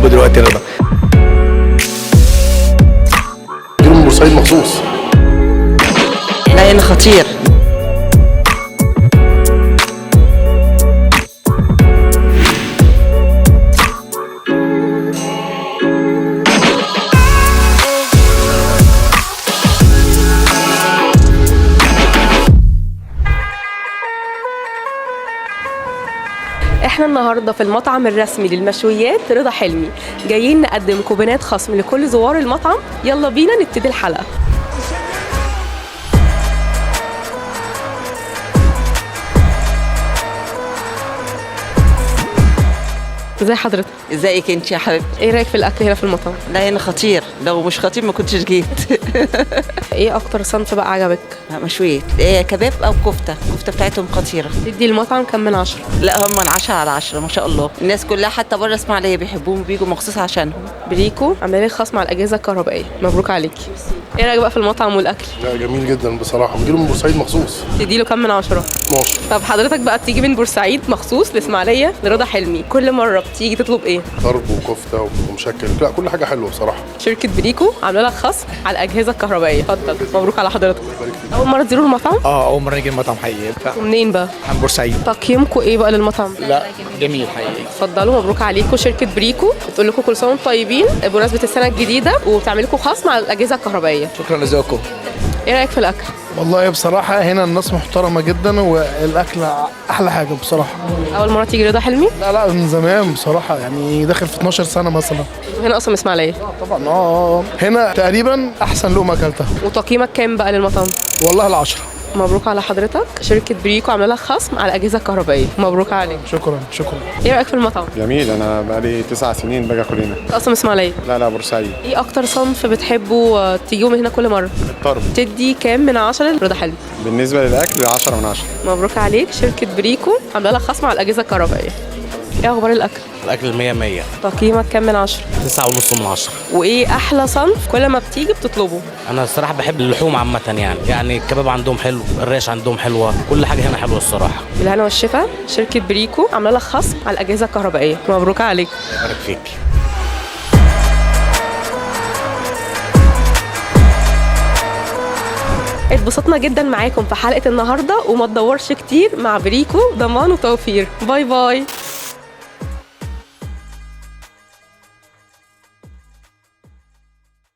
بحبه دلوقتي رضا. جاي من بورسعيد مخصوص. لان خطير. احنا النهارده في المطعم الرسمي للمشويات رضا حلمي، جايين نقدم كوبونات خصم لكل زوار المطعم. يلا بينا نبتدي الحلقه. ازي حضرتك؟ ازيك انت يا حبيبتي؟ ايه رايك في الاكل هنا في المطعم؟ لان خطير، لو مش خطير ما كنتش جيت. ايه اكتر صنف بقى عجبك؟ مشويات، إيه كباب او كفته، الكفته بتاعتهم خطيره. تدي المطعم كام من 10؟ لا هم 10/10 ما شاء الله. الناس كلها حتى بره اسماعيليه بيحبوهم، بيجوا مخصوص عشانهم. بريكو عامله لي خصم على الاجهزه الكهربائيه، مبروك عليكي. ايه رايك بقى في المطعم والاكل؟ لا جميل جدا بصراحه، جاي من بورسعيد مخصوص. تدي له كام من 10؟ 12. طب حضرتك بقى بتيجي من بورسعيد مخصوص لاسماعيليه لرضا حلمي، كل مره بتيجي تطلب ايه؟ ضرب وكفته ومشكل، لا كل حاجه حلوه بصراحه. شركه بريكو عامله لك خصم على الاجهزه الكهربائيه. اتفضل، مبروك على حضرتك. بارك فيك. اول مره تزوروا المطعم؟ اول مره نيجي المطعم حقيقي. ومنين بقى؟ عن بورسعيد. تقييمكم ايه بقى للمطعم؟ لا جميل حقيقي. اتفضلوا، مبروك عليكم. شركه بريكو بتقول لكم كل سنه وانتم طيبين بمناسبه السنه الجديده، وبتعمل لكم خصم على الاجهزه الكهربائيه. شكرا لذوقكم. ايه رايك في الاكل؟ والله بصراحة هنا الناس محترمة جدا والأكل أحلى حاجة بصراحة. اول مره تيجي رضا حلمي؟ لا من زمان بصراحة، يعني داخل في 12 سنة مثلا. هنا اصلا اسماعيليه؟ طبعا هنا تقريبا أحسن لقمة أكلتها. وتقييمك كام بقى للمطعم؟ والله العشرة. مبروك على حضرتك. شركه بريكو عامله لك خصم على الاجهزه الكهربائيه، مبروك عليك. شكرا. ايه رايك في المطعم؟ جميل، انا بقالي 9 سنين باجي اكل هنا. اصلا اسماعيليه؟ لا بورسعيد. ايه اكتر صنف بتحبوا تيجوا من هنا كل مره؟ الطرب. تدي كام من 10 لرضا حلمي؟ بالنسبه للاكل 10/10. مبروك عليك. شركه بريكو عامله لك خصم على الاجهزه الكهربائيه. ايه اخبار الاكل؟ الاكل 100. تقييمك كام من 10؟ 9.5 من 10. وايه احلى صنف كل ما بتيجي بتطلبه؟ انا الصراحه بحب اللحوم عامه، يعني الكباب عندهم حلو، الريش عندهم حلوه، كل حاجه هنا حلوه الصراحه. بالهنا والشفا. شركه بريكو عامله لك خصم على الاجهزه الكهربائيه، مبروك عليك. بارك فيك. اتبسطنا جدا معاكم في حلقه النهارده، وما تدورش كتير مع بريكو، ضمان وتوفير. باي باي.